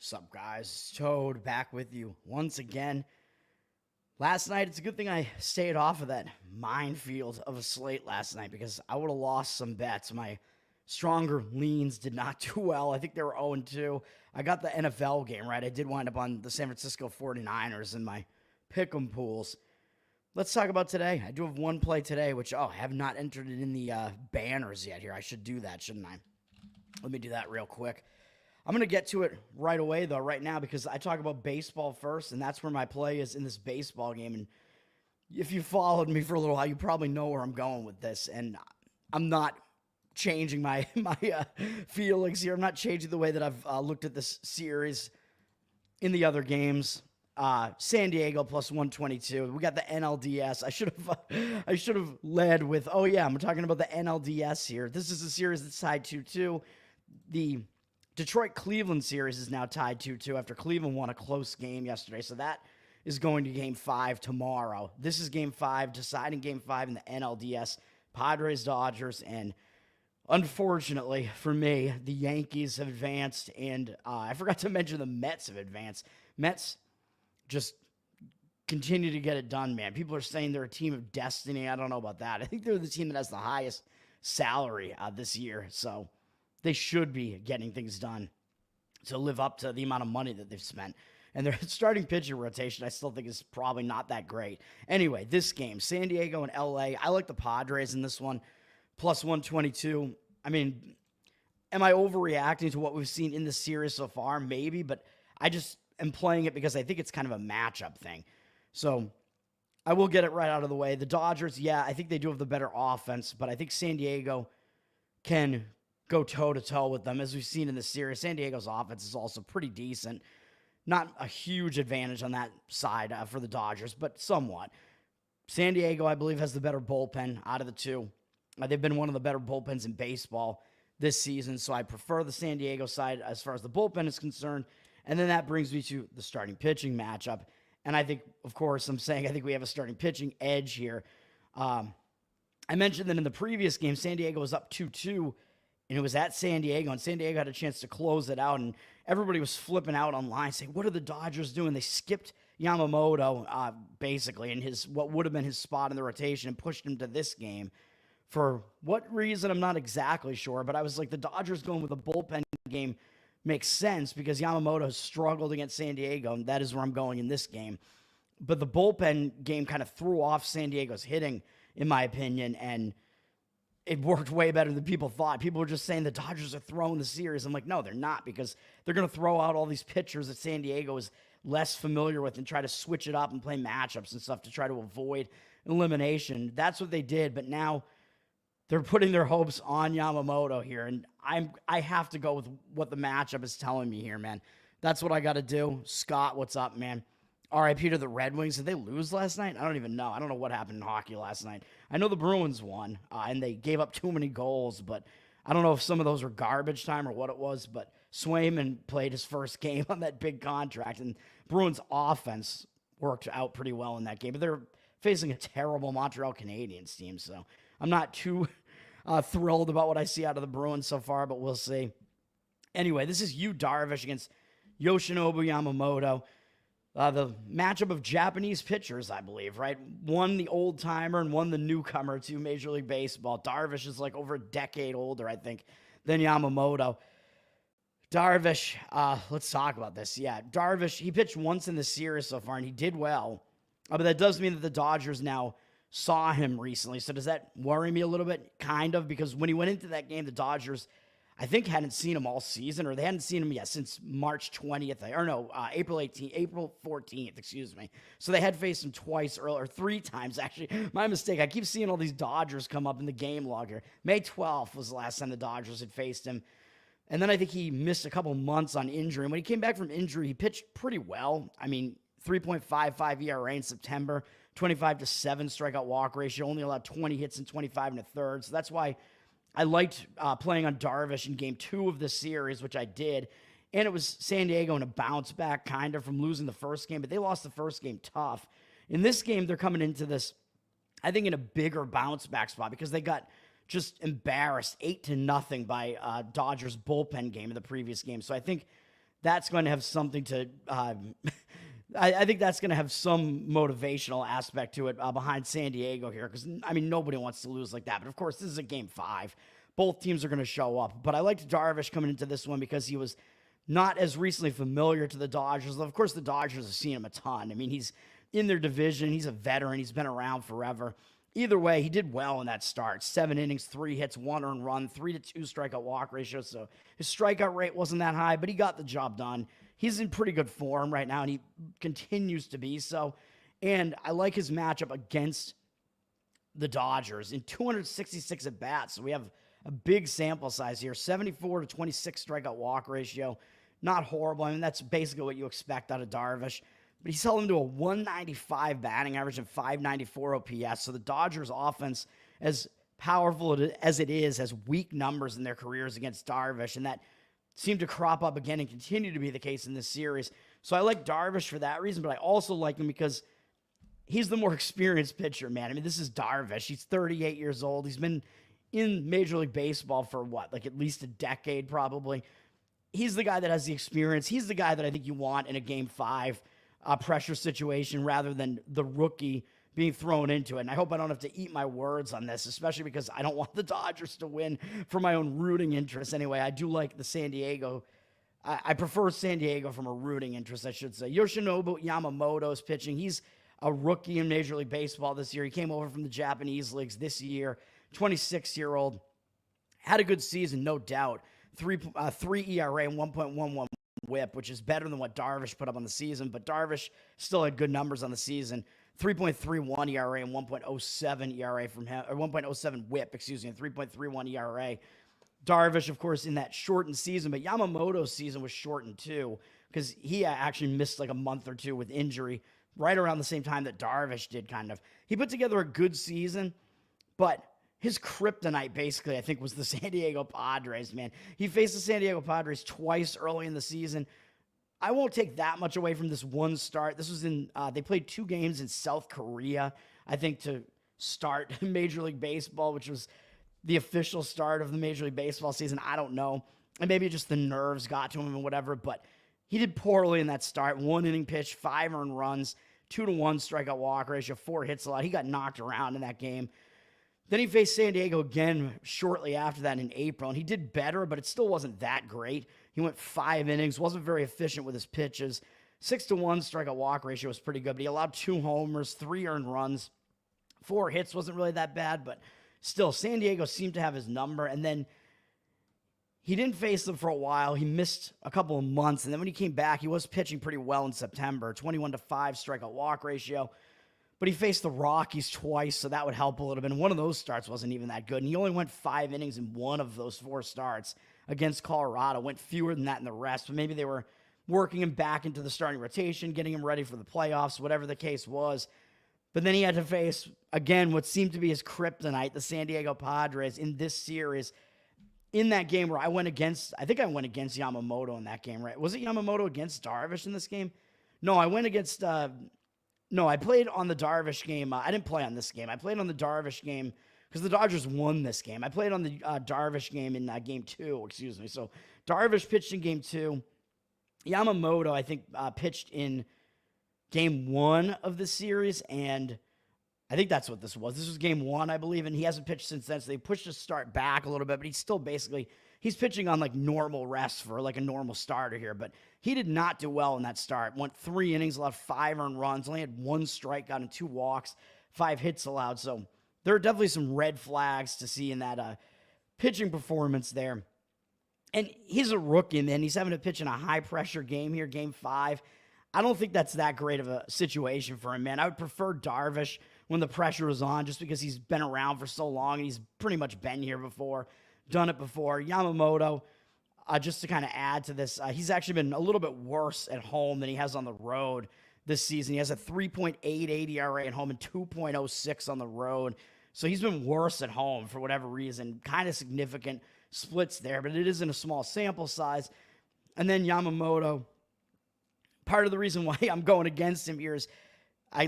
Sup, guys? Toad back with you once again. Last night, it's a good thing I stayed off of that minefield of a slate last night because I would have lost some bets. My stronger leans did not do well. I think they were 0-2. I got the NFL game right. I did wind up on the San Francisco 49ers in my pick'em pools. Let's talk about today. I do have one play today, which, I have not entered it in the banners yet here. I should do that, shouldn't I? Let me do that real quick. I'm going to get to it right away, though, right now, because I talk about baseball first, and that's where my play is in this baseball game. And if you followed me for a little while, you probably know where I'm going with this. And I'm not changing my feelings here. I'm not changing the way that I've looked at this series in the other games. San Diego plus 122. We got the NLDS. I should have led with, I'm talking about the NLDS here. This is a series that's tied 2-2. The Detroit-Cleveland series is now tied 2-2 after Cleveland won a close game yesterday. So that is going to Game 5 tomorrow. This is Game 5, deciding Game 5 in the NLDS. Padres, Dodgers, and unfortunately for me, the Yankees have advanced. And I forgot to mention the Mets have advanced. Mets just continue to get it done, man. People are saying they're a team of destiny. I don't know about that. I think they're the team that has the highest salary this year. So they should be getting things done to live up to the amount of money that they've spent. And their starting pitcher rotation, I still think, is probably not that great. Anyway, this game, San Diego and LA, I like the Padres in this one, plus 122. I mean, am I overreacting to what we've seen in the series so far? Maybe, but I just am playing it because I think it's kind of a matchup thing. So I will get it right out of the way. The Dodgers, I think they do have the better offense, but I think San Diego can go toe-to-toe with them. As we've seen in the series, San Diego's offense is also pretty decent. Not a huge advantage on that side for the Dodgers, but somewhat. San Diego, I believe, has the better bullpen out of the two. They've been one of the better bullpens in baseball this season, so I prefer the San Diego side as far as the bullpen is concerned. And then that brings me to the starting pitching matchup. And I think, of course, I think we have a starting pitching edge here. I mentioned that in the previous game, San Diego was up 2-2, and it was at San Diego, and San Diego had a chance to close it out, and everybody was flipping out online, saying, what are the Dodgers doing? They skipped Yamamoto, basically, in what would have been his spot in the rotation and pushed him to this game. For what reason, I'm not exactly sure, but I was like, the Dodgers going with a bullpen game makes sense because Yamamoto has struggled against San Diego, and that is where I'm going in this game. But the bullpen game kind of threw off San Diego's hitting, in my opinion, and it worked way better than people thought. People were just saying the Dodgers are throwing the series. I'm like, no, they're not, because they're going to throw out all these pitchers that San Diego is less familiar with and try to switch it up and play matchups and stuff to try to avoid elimination. That's what they did, but now they're putting their hopes on Yamamoto here, and I have to go with what the matchup is telling me here, man. That's what I got to do. Scott, what's up, man? RIP to the Red Wings. Did they lose last night? I don't even know. I don't know what happened in hockey last night. I know the Bruins won, and they gave up too many goals, but I don't know if some of those were garbage time or what it was, but Swayman played his first game on that big contract, and Bruins offense worked out pretty well in that game, but they're facing a terrible Montreal Canadiens team, so I'm not too thrilled about what I see out of the Bruins so far, but we'll see. Anyway, this is Yu Darvish against Yoshinobu Yamamoto. The matchup of Japanese pitchers, I believe, right? One the old-timer and one the newcomer to Major League Baseball. Darvish is like over a decade older, I think, than Yamamoto. Darvish, let's talk about this. Yeah, Darvish, he pitched once in the series so far, and he did well. But that does mean that the Dodgers now saw him recently. So does that worry me a little bit? Kind of, because when he went into that game, the Dodgers, I think, hadn't seen him all season, or they hadn't seen him yet since March 20th, April 14th, excuse me. So they had faced him twice earlier, or three times, actually. My mistake. I keep seeing all these Dodgers come up in the game log here. May 12th was the last time the Dodgers had faced him. And then I think he missed a couple months on injury. And when he came back from injury, he pitched pretty well. I mean, 3.55 ERA in September, 25-7 strikeout walk ratio, only allowed 20 hits in 25 and a third. So that's why I liked playing on Darvish in game 2 of the series, which I did. And it was San Diego in a bounce back kind of from losing the first game, but they lost the first game tough. In this game, they're coming into this, I think, in a bigger bounce back spot because they got just embarrassed 8-0 by Dodgers bullpen game in the previous game. So I think that's going to have something to, I think that's going to have some motivational aspect to it behind San Diego here. Because, I mean, nobody wants to lose like that. But, of course, this is a game 5. Both teams are going to show up. But I liked Darvish coming into this one because he was not as recently familiar to the Dodgers. Of course, the Dodgers have seen him a ton. I mean, he's in their division. He's a veteran. He's been around forever. Either way, he did well in that start. 7 innings, 3 hits, 1 earned run, 3-2 strikeout walk ratio. So his strikeout rate wasn't that high, but he got the job done. He's in pretty good form right now, and he continues to be so. And I like his matchup against the Dodgers in 266 at-bats. So we have a big sample size here. 74-26 strikeout walk ratio. Not horrible. I mean, that's basically what you expect out of Darvish. But he's held him to a 195 batting average and 594 OPS. So the Dodgers offense, as powerful as it is, has weak numbers in their careers against Darvish. And that seemed to crop up again and continue to be the case in this series. So I like Darvish for that reason, but I also like him because he's the more experienced pitcher, man. I mean, this is Darvish. He's 38 years old. He's been in Major League Baseball for what, like at least a decade probably. He's the guy that has the experience. He's the guy that I think you want in a Game 5 pressure situation rather than the rookie being thrown into it. And I hope I don't have to eat my words on this, especially because I don't want the Dodgers to win for my own rooting interest. Anyway, I do like the San Diego. I prefer San Diego from a rooting interest, I should say. Yoshinobu Yamamoto is pitching. He's a rookie in Major League Baseball this year. He came over from the Japanese leagues this year. 26-year-old. Had a good season, no doubt. 3 ERA and 1.11 whip, which is better than what Darvish put up on the season, but Darvish still had good numbers on the season. 3.31 ERA and 1.07 ERA from him, or 1.07 whip, excuse me, and 3.31 ERA. Darvish, of course, in that shortened season, but Yamamoto's season was shortened too, because he actually missed like a month or two with injury right around the same time that Darvish did, kind of. He put together a good season, but his kryptonite, basically, I think, was the San Diego Padres, man. He faced the San Diego Padres twice early in the season. I won't take that much away from this one start. This was in, they played 2 games in South Korea, I think, to start Major League Baseball, which was the official start of the Major League Baseball season. I don't know. And maybe just the nerves got to him and whatever, but he did poorly in that start. 1 inning pitch, 5 earned runs, 2-1 strikeout walk ratio, 4 hits a lot. He got knocked around in that game. Then he faced San Diego again shortly after that in April, and he did better, but it still wasn't that great. He went 5 innings, wasn't very efficient with his pitches. 6-1 strikeout walk ratio was pretty good, but he allowed 2 homers, 3 earned runs, 4 hits. Wasn't really that bad, but still, San Diego seemed to have his number, and then he didn't face them for a while. He missed a couple of months, and then when he came back, he was pitching pretty well in September. 21-5 strikeout walk ratio. But he faced the Rockies twice, so that would help a little bit. And one of those starts wasn't even that good. And he only went 5 innings in one of those 4 starts against Colorado. Went fewer than that in the rest. But maybe they were working him back into the starting rotation, getting him ready for the playoffs, whatever the case was. But then he had to face, again, what seemed to be his kryptonite, the San Diego Padres, in this series. In that game where I think I went against Yamamoto in that game, right? Was it Yamamoto against Darvish in this game? No, I went against... No, I played on the Darvish game. I didn't play on this game. I played on the Darvish game because the Dodgers won this game. I played on the Darvish game in Game 2, excuse me. So Darvish pitched in Game 2. Yamamoto, I think, pitched in Game 1 of the series, and I think that's what this was. This was Game 1, I believe, and he hasn't pitched since then, so they pushed his start back a little bit, but he's still basically... He's pitching on like normal rest for like a normal starter here, but he did not do well in that start. Went 3 innings, allowed 5 earned runs, only had 1 strikeout and 2 walks, 5 hits allowed. So there are definitely some red flags to see in that pitching performance there. And he's a rookie, man. He's having to pitch in a high-pressure game here, Game 5. I don't think that's that great of a situation for him, man. I would prefer Darvish when the pressure is on just because he's been around for so long and he's pretty much been here before. Done it before. Yamamoto, just to kind of add to this, he's actually been a little bit worse at home than he has on the road this season. He has a 3.88 ERA at home and 2.06 on the road. So he's been worse at home for whatever reason. Kind of significant splits there, but it is in a small sample size. And then Yamamoto, part of the reason why I'm going against him here is,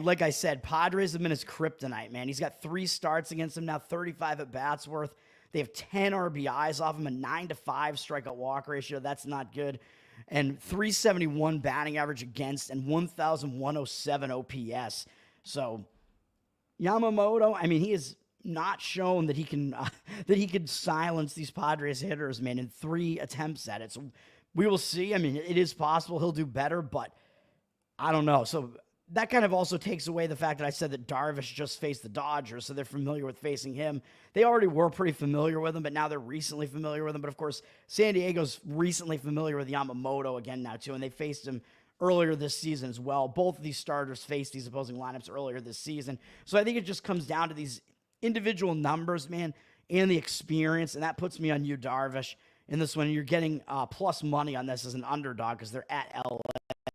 like I said, Padres have been his kryptonite, man. He's got 3 starts against him now, 35 at-bats worth. They have 10 RBIs off him, a 9-5 strikeout walk ratio. That's not good. and 371 batting average against and 1,107 OPS. So Yamamoto, I mean, he has not shown that he can that he could silence these Padres hitters, man, in 3 attempts at it. So we will see. I mean, it is possible he'll do better, but I don't know. So that kind of also takes away the fact that I said that Darvish just faced the Dodgers, so they're familiar with facing him. They already were pretty familiar with him, but now they're recently familiar with him. But, of course, San Diego's recently familiar with Yamamoto again now, too, and they faced him earlier this season as well. Both of these starters faced these opposing lineups earlier this season. So I think it just comes down to these individual numbers, man, and the experience, and that puts me on you, Darvish, in this one. You're getting plus money on this as an underdog because they're at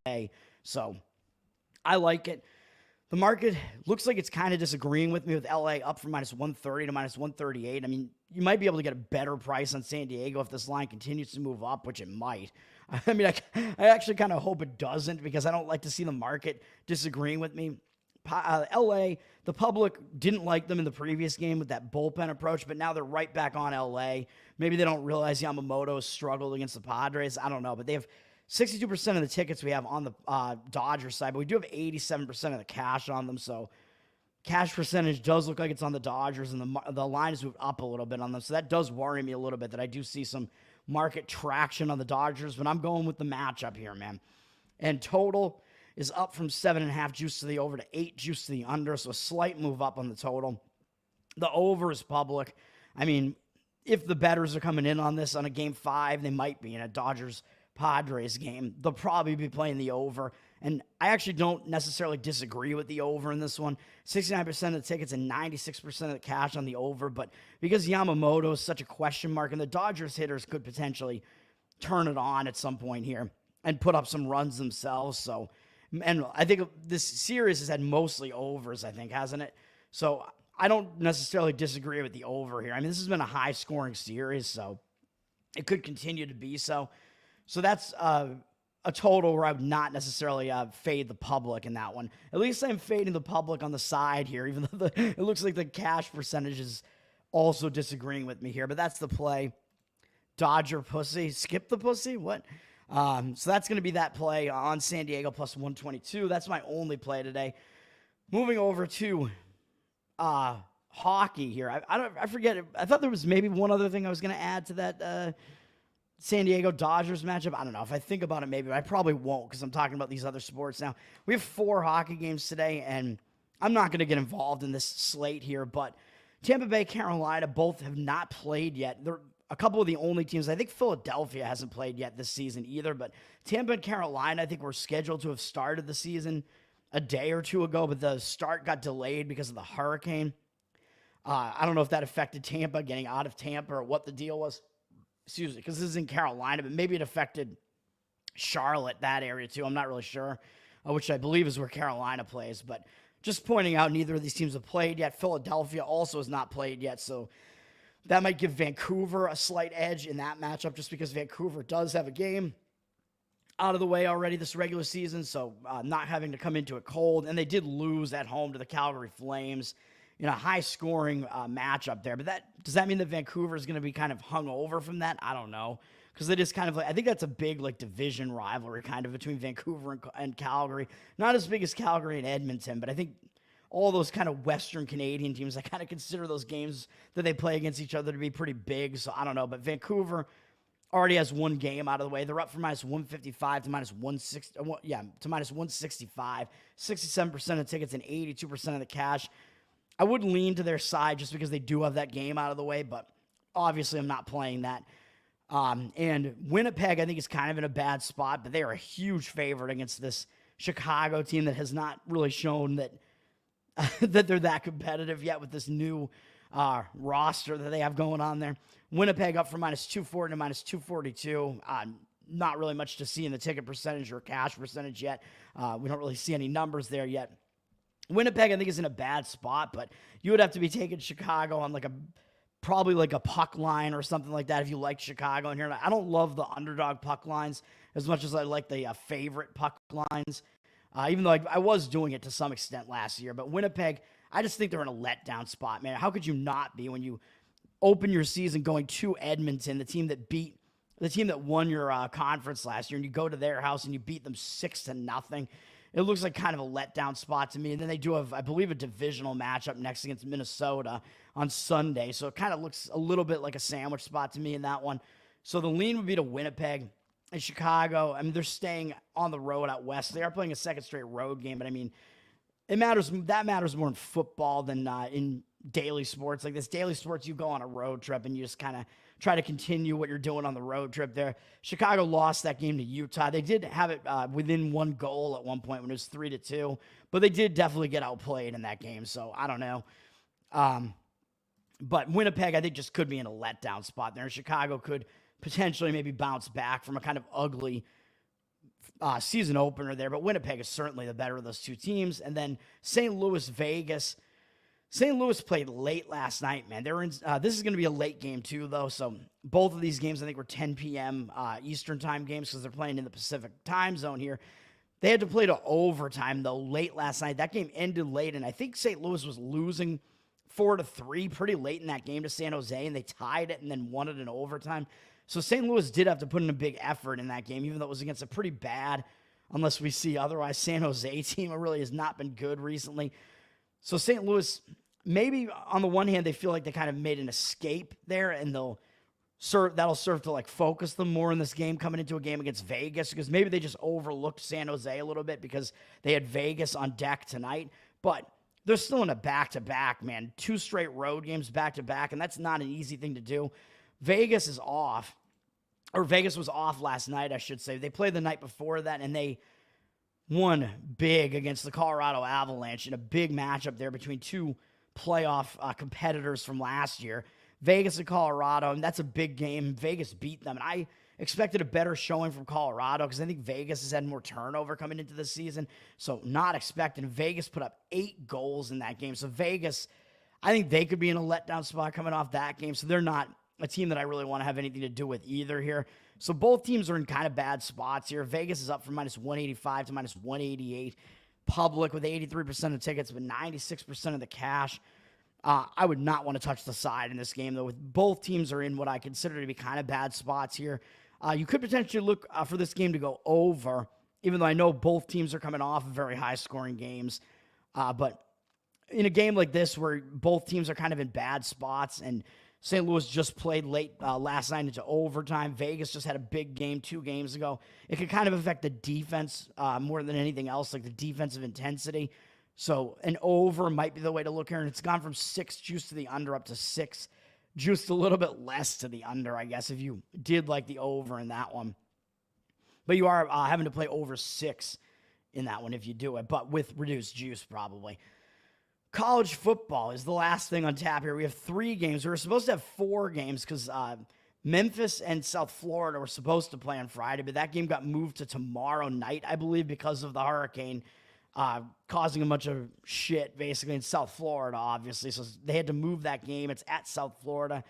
LA. So I like it. The market looks like it's kind of disagreeing with me with LA up from minus 130 to minus 138. I mean, you might be able to get a better price on San Diego if this line continues to move up, which it might. I mean, I actually kind of hope it doesn't because I don't like to see the market disagreeing with me. LA, the public didn't like them in the previous game with that bullpen approach, but now they're right back on LA. Maybe they don't realize Yamamoto has struggled against the Padres. I don't know, but they have 62% of the tickets we have on the Dodgers side, but we do have 87% of the cash on them, so cash percentage does look like it's on the Dodgers, and the line has moved up a little bit on them, so that does worry me a little bit that I do see some market traction on the Dodgers, but I'm going with the matchup here, man. And total is up from 7.5 juice to the over to 8 juice to the under, so a slight move up on the total. The over is public. I mean, if the bettors are coming in on this on a Game 5, they might be in a Dodgers-Padres game. They'll probably be playing the over. And I actually don't necessarily disagree with the over in this one. 69% of the tickets and 96% of the cash on the over. But because Yamamoto is such a question mark, and the Dodgers hitters could potentially turn it on at some point here and put up some runs themselves. So, and I think this series has had mostly overs, I think, hasn't it? So I don't necessarily disagree with the over here. I mean, this has been a high-scoring series, so it could continue to be so. So that's a total where I would not necessarily fade the public in that one. At least I'm fading the public on the side here, even though it looks like the cash percentage is also disagreeing with me here. But that's the play. Dodger pussy. Skip the pussy? What? So that's going to be that play on San Diego plus 122. That's my only play today. Moving over to hockey here. I forget. I thought there was maybe one other thing I was going to add to that San Diego Dodgers matchup. I don't know. If I think about it, maybe. But I probably won't because I'm talking about these other sports now. We have 4 hockey games today, and I'm not going to get involved in this slate here, but Tampa Bay, Carolina, both have not played yet. They're a couple of the only teams. I think Philadelphia hasn't played yet this season either, but Tampa and Carolina, I think, were scheduled to have started the season a day or two ago, but the start got delayed because of the hurricane. I don't know if that affected Tampa getting out of Tampa or what the deal was. Excuse me, because this is in Carolina, but maybe it affected Charlotte, that area too. I'm not really sure, which I believe is where Carolina plays. But just pointing out, neither of these teams have played yet. Philadelphia also has not played yet, so that might give Vancouver a slight edge in that matchup just because Vancouver does have a game out of the way already this regular season, so not having to come into it cold. And they did lose at home to the Calgary Flames in a high-scoring matchup there. But does that mean that Vancouver is going to be kind of hung over from that? I don't know. Because it is kind of like, I think that's a big like division rivalry kind of between Vancouver and Calgary. Not as big as Calgary and Edmonton, but I think all those kind of Western Canadian teams, I kind of consider those games that they play against each other to be pretty big. So I don't know. But Vancouver already has one game out of the way. They're up from minus 155 to minus 160. To minus 165. 67% of tickets and 82% of the cash. I would lean to their side just because they do have that game out of the way, but obviously I'm not playing that. And Winnipeg, I think, is kind of in a bad spot, but they are a huge favorite against this Chicago team that has not really shown that that they're that competitive yet with this new roster that they have going on there. Winnipeg up from minus 240 to minus 242. Not really much to see in the ticket percentage or cash percentage yet. We don't really see any numbers there yet. Winnipeg, I think, is in a bad spot, but you would have to be taking Chicago on probably like a puck line or something like that if you like Chicago in here. I don't love the underdog puck lines as much as I like the favorite puck lines, even though I was doing it to some extent last year. But Winnipeg, I just think they're in a letdown spot, man. How could you not be when you open your season going to Edmonton, the team that beat the team that won your conference last year, and you go to their house and you beat them 6-0. It looks like kind of a letdown spot to me. And then they do have, I believe, a divisional matchup next against Minnesota on Sunday. So it kind of looks a little bit like a sandwich spot to me in that one. So the lean would be to Winnipeg. And Chicago, I mean, they're staying on the road out west. They are playing a second straight road game, but I mean, that matters more in football than in daily sports. Like this daily sports, you go on a road trip and you just kind of try to continue what you're doing on the road trip there. Chicago lost that game to Utah. They did have it within one goal at one point when it was 3-2, but they did definitely get outplayed in that game. So I don't know. But Winnipeg, I think, just could be in a letdown spot there. Chicago could potentially maybe bounce back from a kind of ugly season opener there, but Winnipeg is certainly the better of those two teams. And then St. Louis, Vegas. St. Louis played late last night, man. They're in. This is going to be a late game too, though. So both of these games, I think, were 10 p.m. Eastern time games because they're playing in the Pacific time zone here. They had to play to overtime though late last night. That game ended late, and I think St. Louis was losing 4-3 pretty late in that game to San Jose, and they tied it and then won it in overtime. So St. Louis did have to put in a big effort in that game, even though it was against a pretty bad, unless we see otherwise, San Jose team. It really has not been good recently. So St. Louis, maybe on the one hand, they feel like they kind of made an escape there, and that'll serve to like focus them more in this game coming into a game against Vegas, because maybe they just overlooked San Jose a little bit because they had Vegas on deck tonight. But they're still in a back-to-back, man. 2 straight road games back-to-back, and that's not an easy thing to do. Vegas is off, or Vegas was off last night, I should say. They played the night before that, and they won big against the Colorado Avalanche in a big matchup there between two playoff competitors from last year, Vegas and Colorado, and that's a big game. Vegas beat them, and I expected a better showing from Colorado because I think Vegas has had more turnover coming into the season, so not expecting. Vegas put up 8 goals in that game, so Vegas, I think they could be in a letdown spot coming off that game, so they're not a team that I really want to have anything to do with either here. So both teams are in kind of bad spots here. Vegas is up from -185 to -188. Public with 83% of tickets, but 96% of the cash. I would not want to touch the side in this game, though. With both teams are in what I consider to be kind of bad spots here. You could potentially look for this game to go over, even though I know both teams are coming off of very high-scoring games. But in a game like this where both teams are kind of in bad spots and St. Louis just played late last night into overtime. Vegas just had a big game 2 games ago. It could kind of affect the defense more than anything else, like the defensive intensity. So an over might be the way to look here. And it's gone from 6 juice to the under up to 6. Juiced a little bit less to the under, I guess, if you did like the over in that one. But you are having to play over 6 in that one if you do it, but with reduced juice probably. College football is the last thing on tap here. We have 3 games. We were supposed to have 4 games because Memphis and South Florida were supposed to play on Friday, but that game got moved to tomorrow night, I believe, because of the hurricane causing a bunch of shit, basically, in South Florida, obviously. So they had to move that game. It's at South Florida.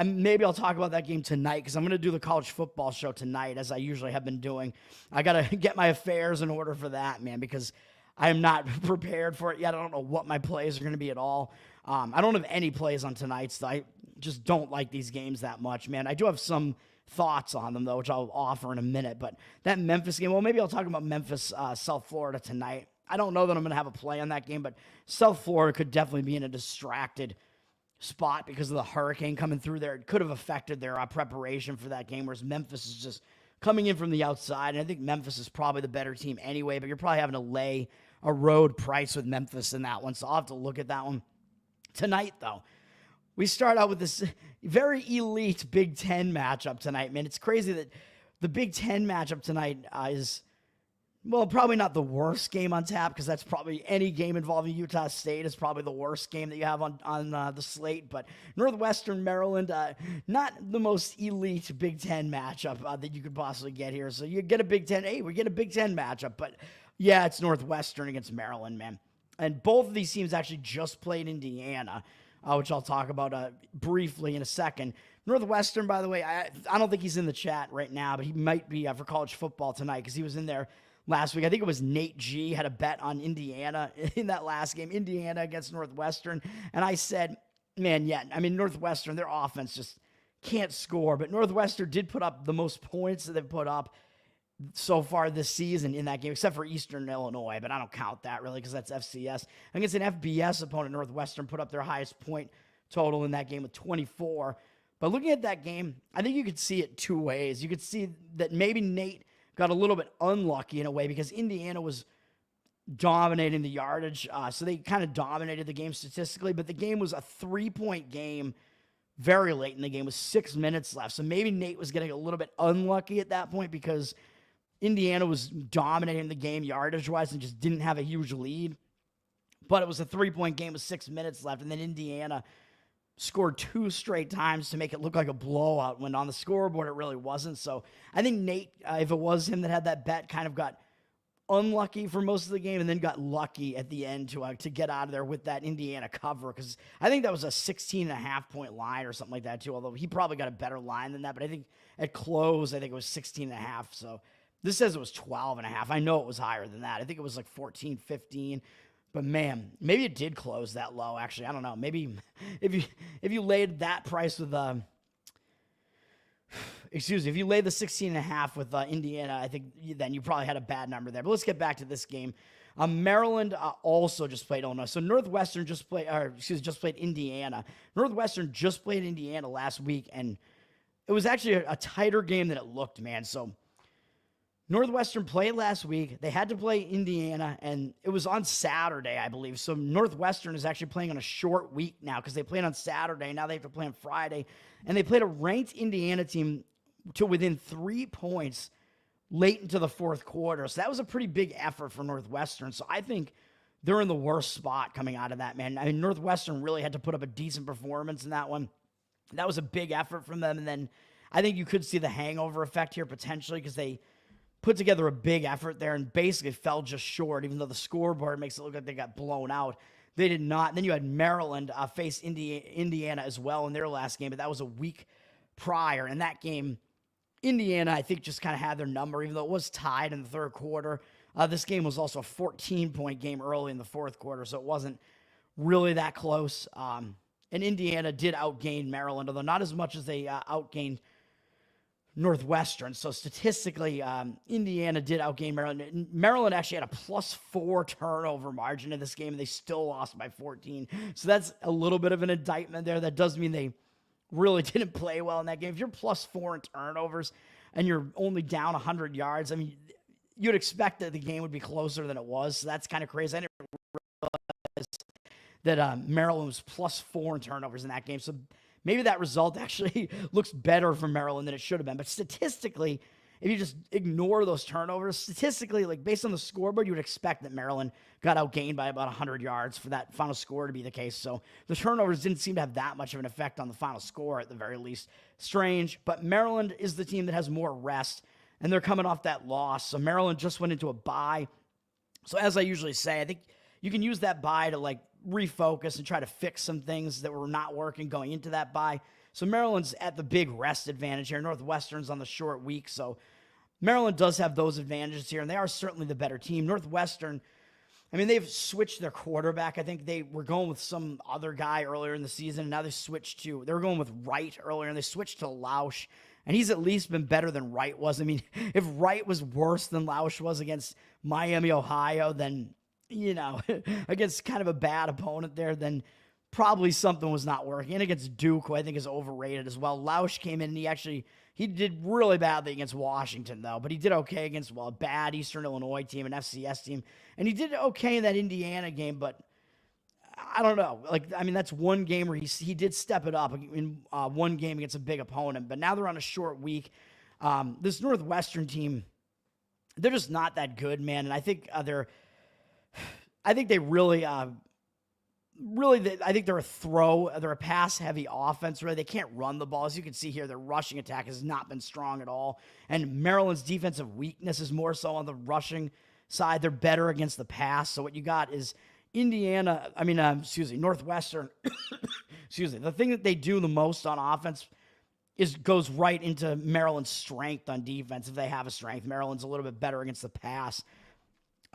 Maybe I'll talk about that game tonight because I'm going to do the college football show tonight, as I usually have been doing. I got to get my affairs in order for that, man, because I am not prepared for it yet. I don't know what my plays are going to be at all. I don't have any plays on tonight's. So I just don't like these games that much, man. I do have some thoughts on them, though, which I'll offer in a minute. But that Memphis game, well, maybe I'll talk about Memphis, South Florida tonight. I don't know that I'm going to have a play on that game, but South Florida could definitely be in a distracted spot because of the hurricane coming through there. It could have affected their preparation for that game, whereas Memphis is just coming in from the outside. And I think Memphis is probably the better team anyway, but you're probably having to lay a road price with Memphis in that one, so I'll have to look at that one. Tonight, though, we start out with this very elite Big Ten matchup tonight, man. It's crazy that the Big Ten matchup tonight is, well, probably not the worst game on tap, because that's probably any game involving Utah State is probably the worst game that you have on the slate, but Northwestern Maryland, not the most elite Big Ten matchup that you could possibly get here. So you get a Big Ten, hey, we get a Big Ten matchup, but yeah, it's Northwestern against Maryland, man. And both of these teams actually just played Indiana, which I'll talk about briefly in a second. Northwestern, by the way, I don't think he's in the chat right now, but he might be for college football tonight because he was in there last week. I think it was Nate G had a bet on Indiana in that last game, Indiana against Northwestern. And I said, man, yeah, I mean, Northwestern, their offense just can't score. But Northwestern did put up the most points that they've put up so far this season in that game, except for Eastern Illinois, but I don't count that really because that's FCS. Against an FBS opponent, Northwestern put up their highest point total in that game with 24. But looking at that game, I think you could see it two ways. You could see that maybe Nate got a little bit unlucky in a way because Indiana was dominating the yardage, so they kind of dominated the game statistically, but the game was a 3-point game very late in the game with 6 minutes left. So maybe Nate was getting a little bit unlucky at that point because Indiana was dominating the game yardage-wise and just didn't have a huge lead. But it was a 3-point game with 6 minutes left, and then Indiana scored 2 straight times to make it look like a blowout when on the scoreboard it really wasn't. So I think Nate, if it was him that had that bet, kind of got unlucky for most of the game and then got lucky at the end to get out of there with that Indiana cover, because I think that was a 16.5-point line or something like that too, although he probably got a better line than that. But I think at close, I think it was 16.5. So this says it was 12.5. I know it was higher than that. I think it was like 14, 15. But man, maybe it did close that low. Actually, I don't know. Maybe if you laid that price with if you laid the 16.5 with Indiana, I think then you probably had a bad number there. But let's get back to this game. Maryland also just played Illinois. So Northwestern just played Indiana. Northwestern just played Indiana last week, and it was actually a tighter game than it looked, man. So Northwestern played last week. They had to play Indiana, and it was on Saturday, I believe. So Northwestern is actually playing on a short week now because they played on Saturday. Now they have to play on Friday. And they played a ranked Indiana team to within 3 points late into the fourth quarter. So that was a pretty big effort for Northwestern. So I think they're in the worst spot coming out of that, man. I mean, Northwestern really had to put up a decent performance in that one. That was a big effort from them. And then I think you could see the hangover effect here potentially because they put together a big effort there and basically fell just short, even though the scoreboard makes it look like they got blown out. They did not. And then you had Maryland face Indiana as well in their last game, but that was a week prior. In that game, Indiana, I think, just kind of had their number, even though it was tied in the third quarter. This game was also a 14-point game early in the fourth quarter, so it wasn't really that close. And Indiana did outgain Maryland, although not as much as they outgained Northwestern. So statistically, Indiana did outgain Maryland. Maryland actually had a +4 turnover margin in this game, and they still lost by 14. So that's a little bit of an indictment there. That does mean they really didn't play well in that game. If you're +4 in turnovers and you're only down 100 yards, I mean, you'd expect that the game would be closer than it was. So that's kind of crazy. I didn't realize that Maryland was +4 in turnovers in that game. So maybe that result actually looks better for Maryland than it should have been. But statistically, if you just ignore those turnovers, statistically, like based on the scoreboard, you would expect that Maryland got outgained by about 100 yards for that final score to be the case. So the turnovers didn't seem to have that much of an effect on the final score at the very least. Strange, but Maryland is the team that has more rest, and they're coming off that loss. So Maryland just went into a bye. So as I usually say, I think you can use that bye to like refocus and try to fix some things that were not working going into that bye. So Maryland's at the big rest advantage here. Northwestern's on the short week. So Maryland does have those advantages here, and they are certainly the better team. Northwestern, I mean, they've switched their quarterback. I think they were going with some other guy earlier in the season, and now they were going with Wright earlier, and they switched to Lausch, and he's at least been better than Wright was. I mean, if Wright was worse than Lausch was against Miami, Ohio, then, you know, against kind of a bad opponent there, then probably something was not working. And against Duke, who I think is overrated as well. Lausch came in and he did really badly against Washington, though, but he did okay against, a bad Eastern Illinois team, an FCS team. And he did okay in that Indiana game, but I don't know. Like, I mean, that's one game where he did step it up in one game against a big opponent, but now they're on a short week. This Northwestern team, they're just not that good, man. And I think they really, I think they're a pass-heavy offense. Really, they can't run the ball. As you can see here, their rushing attack has not been strong at all. And Maryland's defensive weakness is more so on the rushing side. They're better against the pass. So what you got is Northwestern. The thing that they do the most on offense goes right into Maryland's strength on defense. If they have a strength, Maryland's a little bit better against the pass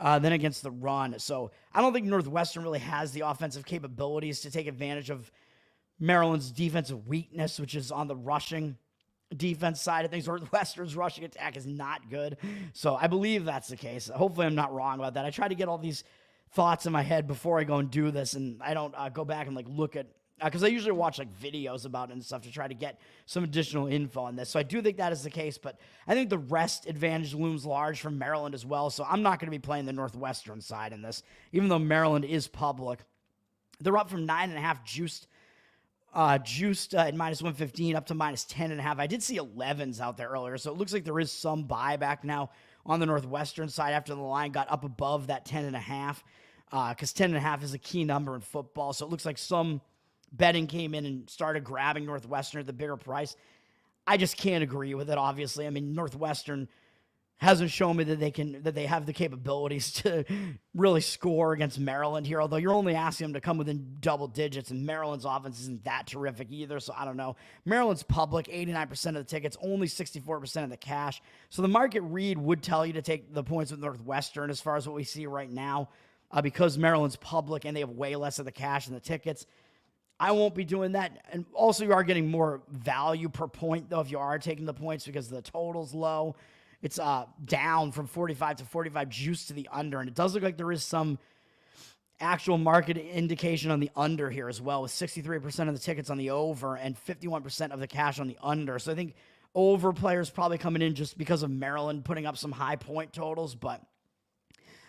than against the run. So I don't think Northwestern really has the offensive capabilities to take advantage of Maryland's defensive weakness, which is on the rushing defense side of things. Northwestern's rushing attack is not good. So I believe that's the case. Hopefully I'm not wrong about that. I try to get all these thoughts in my head before I go and do this, and I don't go back and look at, because I usually watch videos about it and stuff to try to get some additional info on this. So I do think that is the case, but I think the rest advantage looms large from Maryland as well. So I'm not going to be playing the Northwestern side in this, even though Maryland is public. They're up from 9.5 juiced at minus 115 up to minus 10.5. I did see 11s out there earlier, so it looks like there is some buyback now on the Northwestern side after the line got up above that 10.5, because 10.5 is a key number in football. So it looks like some betting came in and started grabbing Northwestern at the bigger price. I just can't agree with it, obviously. I mean, Northwestern hasn't shown me that they have the capabilities to really score against Maryland here, although you're only asking them to come within double digits, and Maryland's offense isn't that terrific either, so I don't know. Maryland's public, 89% of the tickets, only 64% of the cash. So the market read would tell you to take the points with Northwestern as far as what we see right now, because Maryland's public and they have way less of the cash than the tickets. I won't be doing that. And also, you are getting more value per point, though, if you are taking the points, because the total's low. It's down from 45 to 45 juice to the under. And it does look like there is some actual market indication on the under here as well, with 63% of the tickets on the over and 51% of the cash on the under. So I think over players probably coming in just because of Maryland putting up some high point totals. But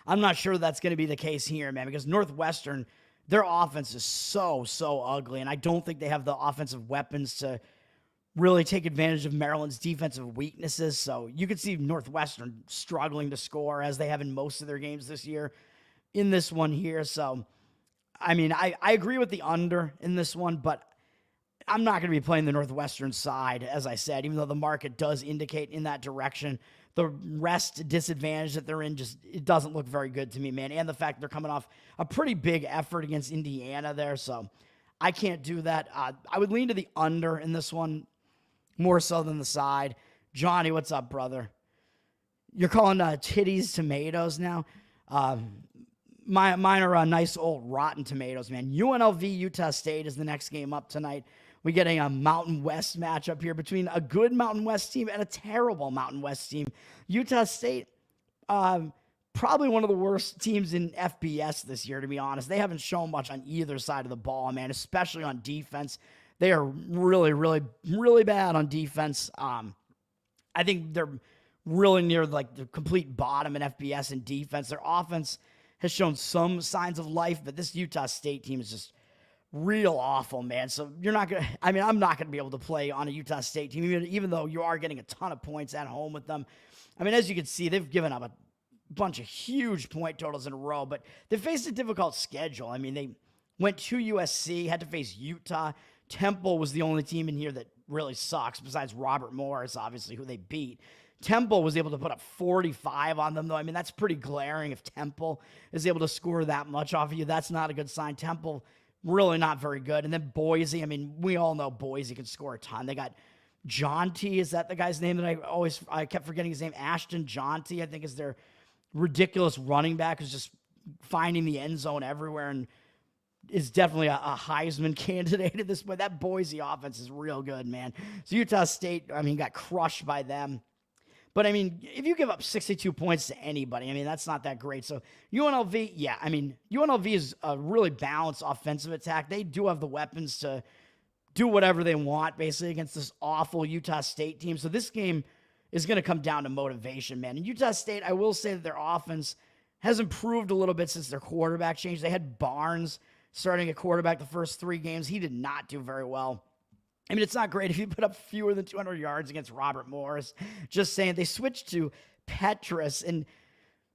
I'm not sure that's going to be the case here, man, because Northwestern, their offense is so ugly, and I don't think they have the offensive weapons to really take advantage of Maryland's defensive weaknesses. So you could see Northwestern struggling to score, as they have in most of their games this year, in this one here. So, I mean, I agree with the under in this one, but I'm not going to be playing the Northwestern side, as I said, even though the market does indicate in that direction. The rest disadvantage that they're in, it doesn't look very good to me, man. And the fact they're coming off a pretty big effort against Indiana there. So I can't do that. I would lean to the under in this one more so than the side. Johnny, what's up, brother? You're calling titties tomatoes now? Mine are nice old rotten tomatoes, man. UNLV Utah State is the next game up tonight. We get a Mountain West matchup here between a good Mountain West team and a terrible Mountain West team. Utah State, probably one of the worst teams in FBS this year, to be honest. They haven't shown much on either side of the ball, man, especially on defense. They are really bad on defense. I think they're really near the complete bottom in FBS in defense. Their offense has shown some signs of life, but this Utah State team is just real awful, man. So I'm not going to be able to play on a Utah State team, even though you are getting a ton of points at home with them. I mean, as you can see, they've given up a bunch of huge point totals in a row, but they faced a difficult schedule. I mean, they went to USC, had to face Utah. Temple was the only team in here that really sucks, besides Robert Morris, obviously, who they beat. Temple was able to put up 45 on them, though. I mean, that's pretty glaring. If Temple is able to score that much off of you, that's not a good sign. Temple, really not very good. And then Boise, I mean, we all know Boise can score a ton. They got Jonty, is that the guy's name that I kept forgetting his name? Ashton Jonty, I think, is their ridiculous running back, who's just finding the end zone everywhere and is definitely a Heisman candidate at this point. That Boise offense is real good, man. So Utah State, I mean, got crushed by them. But, I mean, if you give up 62 points to anybody, I mean, that's not that great. So UNLV, yeah, I mean, UNLV is a really balanced offensive attack. They do have the weapons to do whatever they want, basically, against this awful Utah State team. So this game is going to come down to motivation, man. And Utah State, I will say that their offense has improved a little bit since their quarterback changed. They had Barnes starting at quarterback the first 3 games. He did not do very well. I mean, it's not great if you put up fewer than 200 yards against Robert Morris. Just saying, they switched to Petrus, and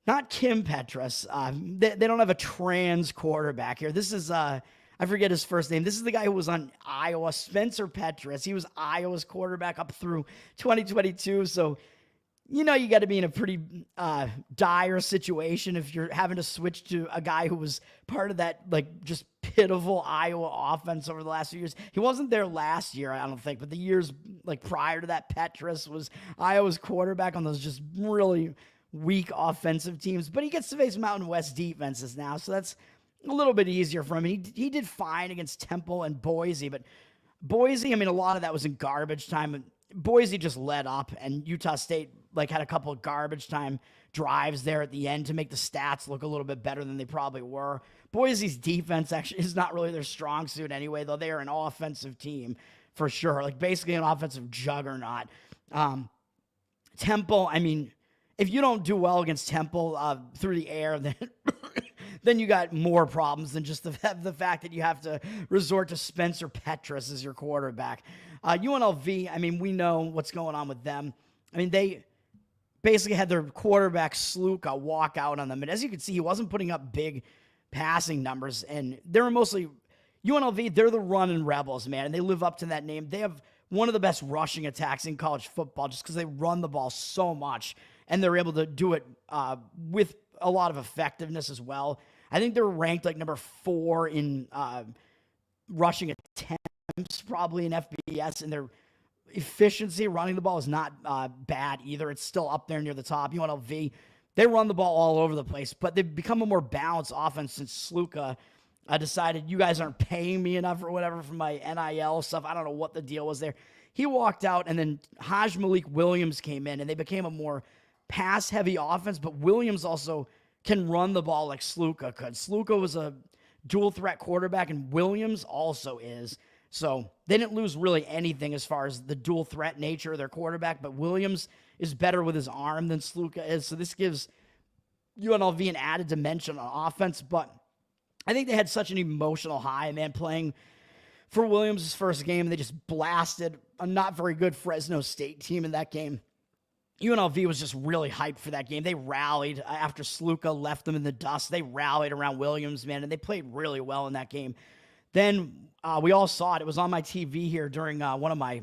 not Kim Petrus. They don't have a trans quarterback here. This is, I forget his first name. This is the guy who was on Iowa, Spencer Petrus. He was Iowa's quarterback up through 2022. So, you know, you got to be in a pretty dire situation if you're having to switch to a guy who was part of that, just pitiful Iowa offense over the last few years. He wasn't there last year, I don't think, but the years prior to that, Petrus was Iowa's quarterback on those just really weak offensive teams. But he gets to face Mountain West defenses now, so that's a little bit easier for him. He did fine against Temple and Boise, but Boise, I mean, a lot of that was in garbage time. Boise just let up, and Utah State had a couple of garbage time drives there at the end to make the stats look a little bit better than they probably were. Boise's defense actually is not really their strong suit anyway, though they are an offensive team for sure, basically an offensive juggernaut. Temple, I mean, if you don't do well against Temple through the air, then then you got more problems than just the fact that you have to resort to Spencer Petras as your quarterback. UNLV, I mean, we know what's going on with them. I mean, they basically had their quarterback Sluka walk out on them. And as you can see, he wasn't putting up big passing numbers. And they were mostly, UNLV, they're the running rebels, man. And they live up to that name. They have one of the best rushing attacks in college football just because they run the ball so much. And they're able to do it with a lot of effectiveness as well. I think they're ranked number 4 in rushing attempts, probably in FBS, and their efficiency running the ball is not bad either. It's still up there near the top. UNLV, they run the ball all over the place, but they've become a more balanced offense since Sluka decided you guys aren't paying me enough or whatever for my NIL stuff. I don't know what the deal was there. He walked out, and then Haj Malik Williams came in, and they became a more pass-heavy offense, but Williams also can run the ball like Sluka could. Sluka was a dual-threat quarterback, and Williams also is. So they didn't lose really anything as far as the dual-threat nature of their quarterback, but Williams is better with his arm than Sluka is. So this gives UNLV an added dimension on offense, but I think they had such an emotional high, man, playing for Williams' first game. They just blasted a not very good Fresno State team in that game. UNLV was just really hyped for that game. They rallied after Sluka left them in the dust. They rallied around Williams, man, and they played really well in that game. Then we all saw it. It was on my TV here during one of my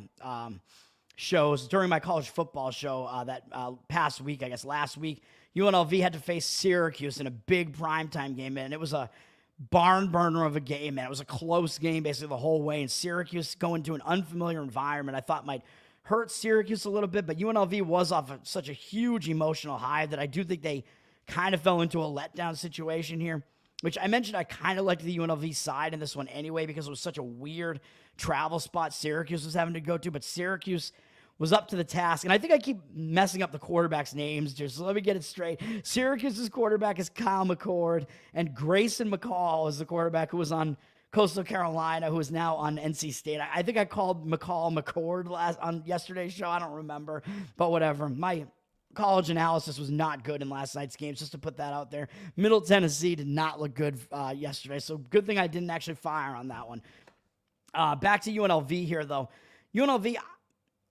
shows, during my college football show that past week, I guess last week. UNLV had to face Syracuse in a big primetime game, man. It was a barn burner of a game, man. It was a close game basically the whole way, and Syracuse going to an unfamiliar environment I thought might hurt Syracuse a little bit, but UNLV was off of such a huge emotional high that I do think they kind of fell into a letdown situation here, which I mentioned I kind of liked the UNLV side in this one anyway because it was such a weird travel spot Syracuse was having to go to, but Syracuse was up to the task, and I think I keep messing up the quarterbacks' names just so let me get it straight. Syracuse's quarterback is Kyle McCord, and Grayson McCall is the quarterback who was on Coastal Carolina, who is now on NC State. I think I called McCord on yesterday's show. I don't remember, but whatever. My college analysis was not good in last night's games, just to put that out there. Middle Tennessee did not look good yesterday, so good thing I didn't actually fire on that one. Back to UNLV here, though. UNLV,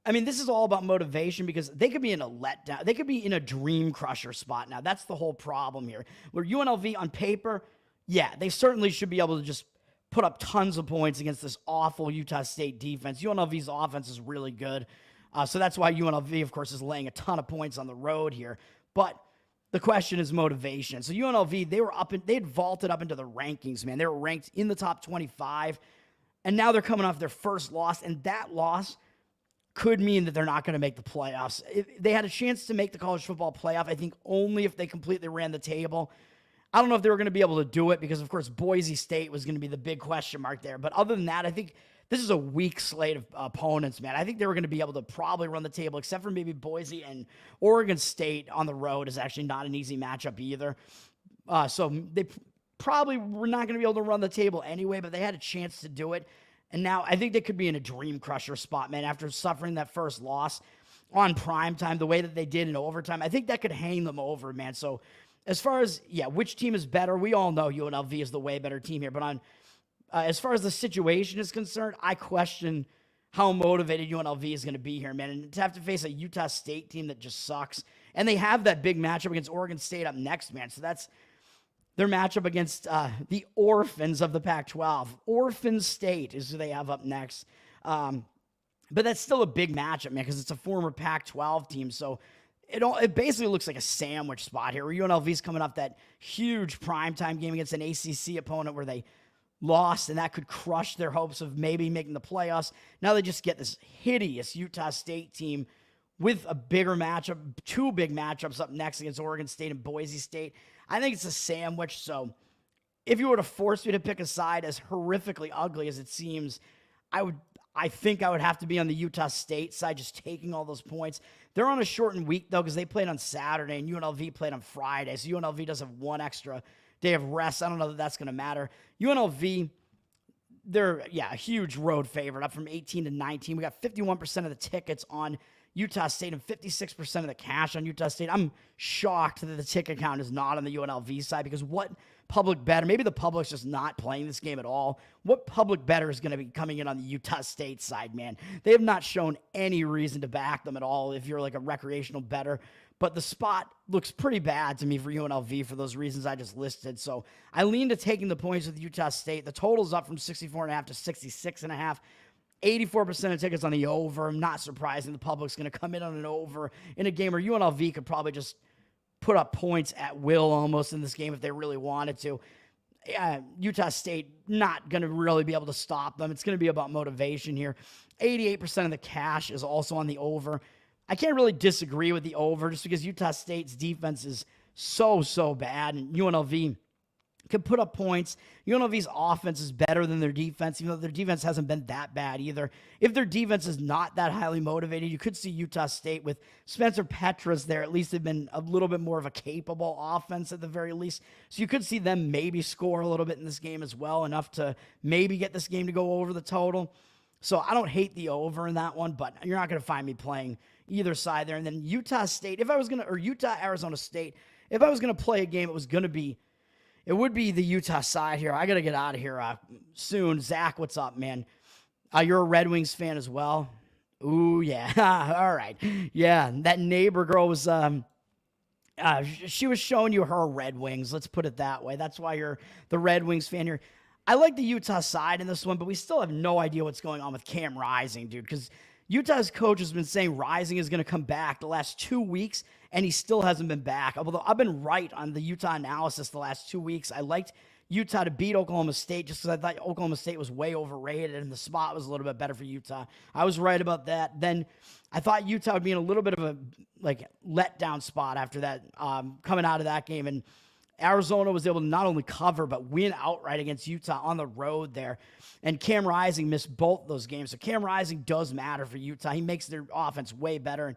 I mean, this is all about motivation because they could be in a letdown. They could be in a dream crusher spot now. That's the whole problem here. Where UNLV on paper, yeah, they certainly should be able to just put up tons of points against this awful Utah State defense. UNLV's offense is really good. So that's why UNLV, of course, is laying a ton of points on the road here. But the question is motivation. So UNLV, they had vaulted up into the rankings, man. They were ranked in the top 25. And now they're coming off their first loss. And that loss could mean that they're not going to make the playoffs. They had a chance to make the college football playoff, I think, only if they completely ran the table. I don't know if they were going to be able to do it because, of course, Boise State was going to be the big question mark there. But other than that, I think this is a weak slate of opponents, man. I think they were going to be able to probably run the table, except for maybe Boise, and Oregon State on the road is actually not an easy matchup either. So they probably were not going to be able to run the table anyway, but they had a chance to do it. And now I think they could be in a dream crusher spot, man, after suffering that first loss on primetime, the way that they did in overtime. I think that could hang them over, man. So as far as, which team is better, we all know UNLV is the way better team here. But as far as the situation is concerned, I question how motivated UNLV is going to be here, man. And to have to face a Utah State team that just sucks. And they have that big matchup against Oregon State up next, man. So that's their matchup against the orphans of the Pac-12. Orphan State is who they have up next. But that's still a big matchup, man, because it's a former Pac-12 team. So it basically looks like a sandwich spot here where UNLV's coming off that huge primetime game against an ACC opponent where they lost, and that could crush their hopes of maybe making the playoffs. Now they just get this hideous Utah State team with a bigger matchup, 2 big matchups up next against Oregon State and Boise State. I think it's a sandwich, so if you were to force me to pick a side, as horrifically ugly as it seems, I think I would have to be on the Utah State side, just taking all those points. They're on a shortened week, though, because they played on Saturday and UNLV played on Friday. So UNLV does have one extra day of rest. I don't know that that's going to matter. UNLV, they're, a huge road favorite, up from 18 to 19. We got 51% of the tickets on Utah State and 56% of the cash on Utah State. I'm shocked that the ticket count is not on the UNLV side, because what public bettor, maybe the public's just not playing this game at all. What public bettor is going to be coming in on the Utah State side, man? They have not shown any reason to back them at all if you're like a recreational bettor. But the spot looks pretty bad to me for UNLV for those reasons I just listed. So I lean to taking the points with Utah State. The total's up from 64.5 to 66.5. 84% of tickets on the over. I'm not surprising the public's going to come in on an over in a game where UNLV could probably just put up points at will almost in this game if they really wanted to. Utah State not going to really be able to stop them. It's going to be about motivation here. 88% of the cash is also on the over. I can't really disagree with the over just because Utah State's defense is so bad, and UNLV can put up points. UNLV's offense is better than their defense, even though their defense hasn't been that bad either. If their defense is not that highly motivated, you could see Utah State with Spencer Petras there. At least they've been a little bit more of a capable offense at the very least. So you could see them maybe score a little bit in this game as well, enough to maybe get this game to go over the total. So I don't hate the over in that one, but you're not going to find me playing either side there. And then Utah State, or Utah, Arizona State, if I was going to play a game, it would be the Utah side here. I got to get out of here soon. Zach, what's up, man? You're a Red Wings fan as well? Ooh, yeah. All right. Yeah, that neighbor girl was, she was showing you her Red Wings. Let's put it that way. That's why you're the Red Wings fan here. I like the Utah side in this one, but we still have no idea what's going on with Cam Rising, dude, because Utah's coach has been saying Rising is going to come back the last 2 weeks, and he still hasn't been back. Although I've been right on the Utah analysis the last 2 weeks. I liked Utah to beat Oklahoma State just because I thought Oklahoma State was way overrated and the spot was a little bit better for Utah. I was right about that. Then I thought Utah would be in a little bit of a letdown spot after that, coming out of that game. And Arizona was able to not only cover, but win outright against Utah on the road there. And Cam Rising missed both those games. So Cam Rising does matter for Utah. He makes their offense way better. And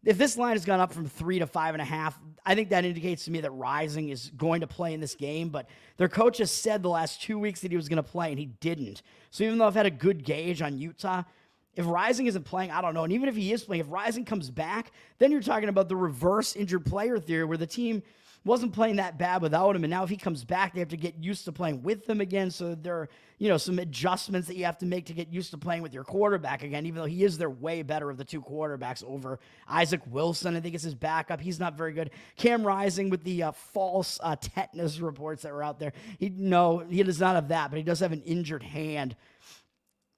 if this line has gone up from 3 to 5.5, I think that indicates to me that Rising is going to play in this game. But their coach has said the last 2 weeks that he was going to play, and he didn't. So even though I've had a good gauge on Utah, if Rising isn't playing, I don't know. And even if he is playing, if Rising comes back, then you're talking about the reverse injured player theory where the team wasn't playing that bad without him, and now if he comes back, they have to get used to playing with him again. So there are, some adjustments that you have to make to get used to playing with your quarterback again, even though he is their way better of the two quarterbacks over Isaac Wilson. I think it's his backup. He's not very good. Cam Rising with the false tetanus reports that were out there. He does not have that, but he does have an injured hand.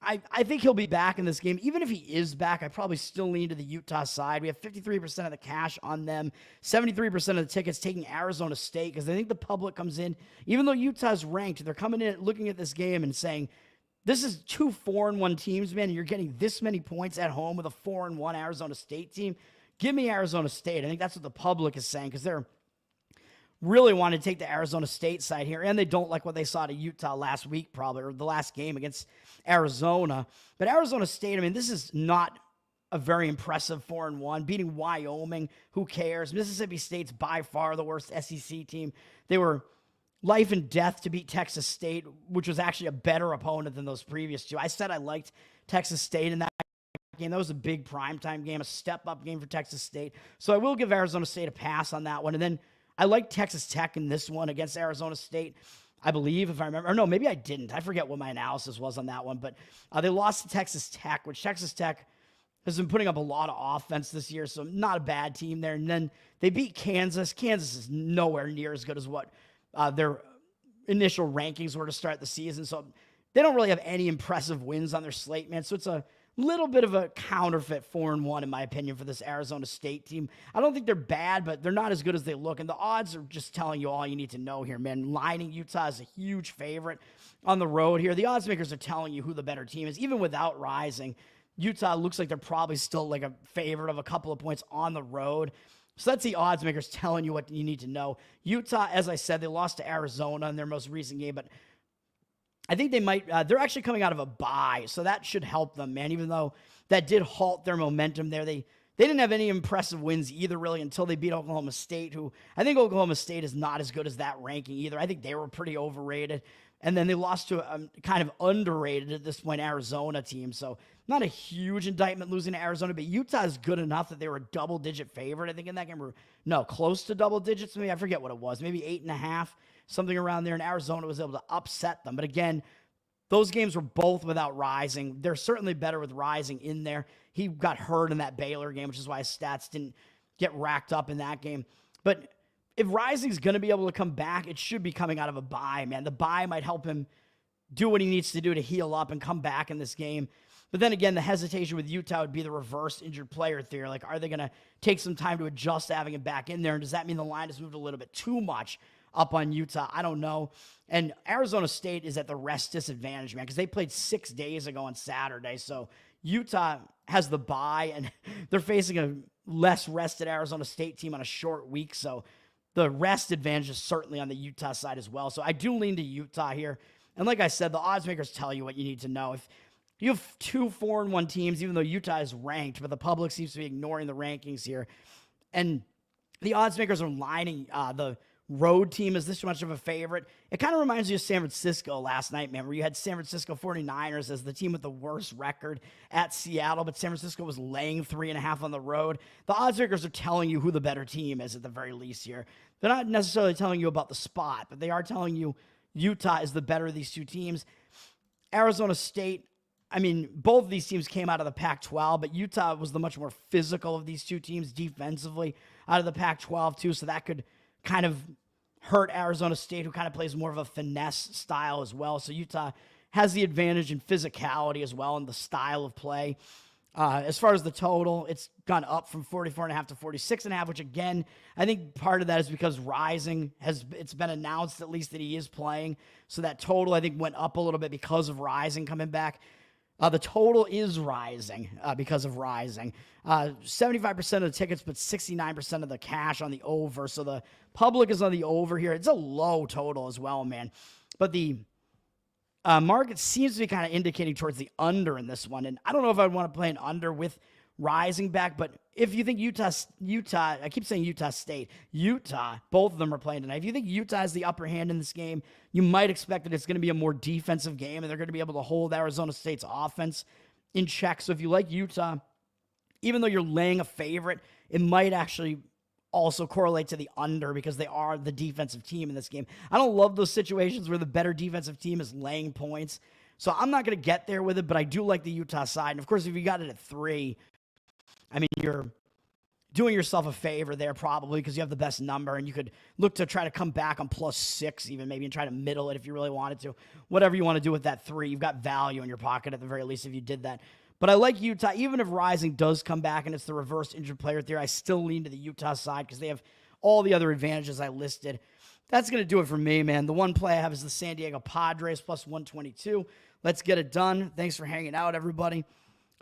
I think he'll be back in this game. Even if he is back, I probably still lean to the Utah side. We have 53% of the cash on them, 73% of the tickets taking Arizona State because I think the public comes in, even though Utah's ranked, they're coming in looking at this game and saying, this is 2 4-1 teams, man, and you're getting this many points at home with a 4-1 Arizona State team. Give me Arizona State. I think that's what the public is saying because they're really want to take the Arizona State side here, and they don't like what they saw to Utah last week probably, or the last game against Arizona. But Arizona State, this is not a very impressive 4-1. Beating Wyoming, who cares? Mississippi State's by far the worst SEC team. They were life and death to beat Texas State, which was actually a better opponent than those previous two. I said I liked Texas State in that game. That was a big primetime game, a step-up game for Texas State. So I will give Arizona State a pass on that one. And then I like Texas Tech in this one against Arizona State, I believe, if I remember. Or no, maybe I didn't. I forget what my analysis was on that one. But they lost to Texas Tech, which Texas Tech has been putting up a lot of offense this year, so not a bad team there. And then they beat Kansas. Kansas is nowhere near as good as what their initial rankings were to start the season. So they don't really have any impressive wins on their slate, man. So it's a little bit of a counterfeit 4-1, in my opinion, for this Arizona State team. I don't think they're bad, but they're not as good as they look. And the odds are just telling you all you need to know here, man. Lining Utah is a huge favorite on the road here. The odds makers are telling you who the better team is. Even without Rising, Utah looks like they're probably still like a favorite of a couple of points on the road. So that's the odds makers telling you what you need to know. Utah, as I said, they lost to Arizona in their most recent game, but I think they might, they're actually coming out of a bye, so that should help them, man, even though that did halt their momentum there. They didn't have any impressive wins either, really, until they beat Oklahoma State, who I think Oklahoma State is not as good as that ranking either. I think they were pretty overrated. And then they lost to a kind of underrated at this point Arizona team. So not a huge indictment losing to Arizona, but Utah is good enough that they were a double-digit favorite, I think, in that game. No, close to double digits. Maybe I forget what it was. Maybe 8.5, something around there. And Arizona was able to upset them. But again, those games were both without Rising. They're certainly better with Rising in there. He got hurt in that Baylor game, which is why his stats didn't get racked up in that game. But if Rising's going to be able to come back, it should be coming out of a bye, man. The bye might help him do what he needs to do to heal up and come back in this game. But then again, the hesitation with Utah would be the reverse injured player theory. Like, are they going to take some time to adjust to having him back in there? And does that mean the line has moved a little bit too much up on Utah? I don't know. And Arizona State is at the rest disadvantage, man, because they played 6 days ago on Saturday. So Utah has the bye, and they're facing a less rested Arizona State team on a short week. So the rest advantage is certainly on the Utah side as well. So I do lean to Utah here. And like I said, the odds makers tell you what you need to know. If you have 2 4-1 teams, even though Utah is ranked, but the public seems to be ignoring the rankings here. And the odds makers are lining the road team as this much of a favorite. It kind of reminds you of San Francisco last night, man, where you had San Francisco 49ers as the team with the worst record at Seattle, but San Francisco was laying 3.5 on the road. The odds makers are telling you who the better team is at the very least here. They're not necessarily telling you about the spot, but they are telling you Utah is the better of these two teams. Arizona State, I mean, both of these teams came out of the Pac-12, but Utah was the much more physical of these two teams defensively out of the Pac-12 too, so that could kind of hurt Arizona State, who kind of plays more of a finesse style as well. So Utah has the advantage in physicality as well and the style of play. As far as the total, it's gone up from 44.5 to 46.5, which again, I think part of that is because Rising it's been announced at least that he is playing. So that total, I think, went up a little bit because of Rising coming back. The total is rising because of Rising. 75% of the tickets, but 69% of the cash on the over. So the public is on the over here. It's a low total as well, man. But the market seems to be kind of indicating towards the under in this one. And I don't know if I'd want to play an under with Rising back, but if you think Utah, I keep saying Utah State, both of them are playing tonight. If you think Utah has the upper hand in this game, you might expect that it's going to be a more defensive game and they're going to be able to hold Arizona State's offense in check. So if you like Utah, even though you're laying a favorite, it might actually also correlate to the under because they are the defensive team in this game. I don't love those situations where the better defensive team is laying points. So I'm not going to get there with it, but I do like the Utah side. And of course, if you got it at 3, I mean, you're doing yourself a favor there probably because you have the best number, and you could look to try to come back on +6 even maybe and try to middle it if you really wanted to. Whatever you want to do with that 3, you've got value in your pocket at the very least if you did that. But I like Utah. Even if Rising does come back and it's the reverse injured player theory, I still lean to the Utah side because they have all the other advantages I listed. That's going to do it for me, man. The one play I have is the San Diego Padres +122. Let's get it done. Thanks for hanging out, everybody.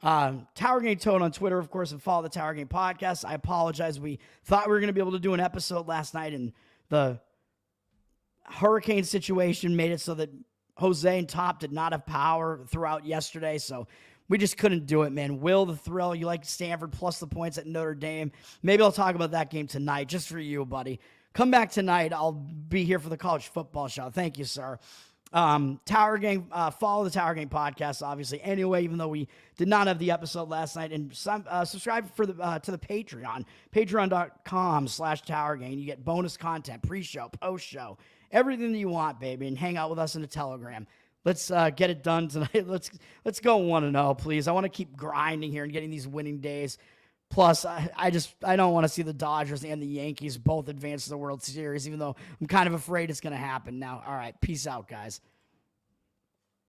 Tower Game Toad on Twitter, of course, and follow the Tower Game Podcast. I apologize. We thought we were going to be able to do an episode last night, and the hurricane situation made it so that Jose and Top did not have power throughout yesterday, so we just couldn't do it, man. Will the thrill? You like Stanford plus the points at Notre Dame. Maybe I'll talk about that game tonight, just for you, buddy. Come back tonight. I'll be here for the college football show. Thank you, sir. Tower Gang, follow the Tower Gang Podcast, obviously. Anyway, even though we did not have the episode last night, and subscribe for to the Patreon, patreon.com/Tower Gang. You get bonus content, pre-show, post-show, everything that you want, baby, and hang out with us in the Telegram. Let's get it done tonight. Let's go 1-0, please. I want to keep grinding here and getting these winning days. Plus, I don't want to see the Dodgers and the Yankees both advance to the World Series, even though I'm kind of afraid it's going to happen now. All right, peace out, guys.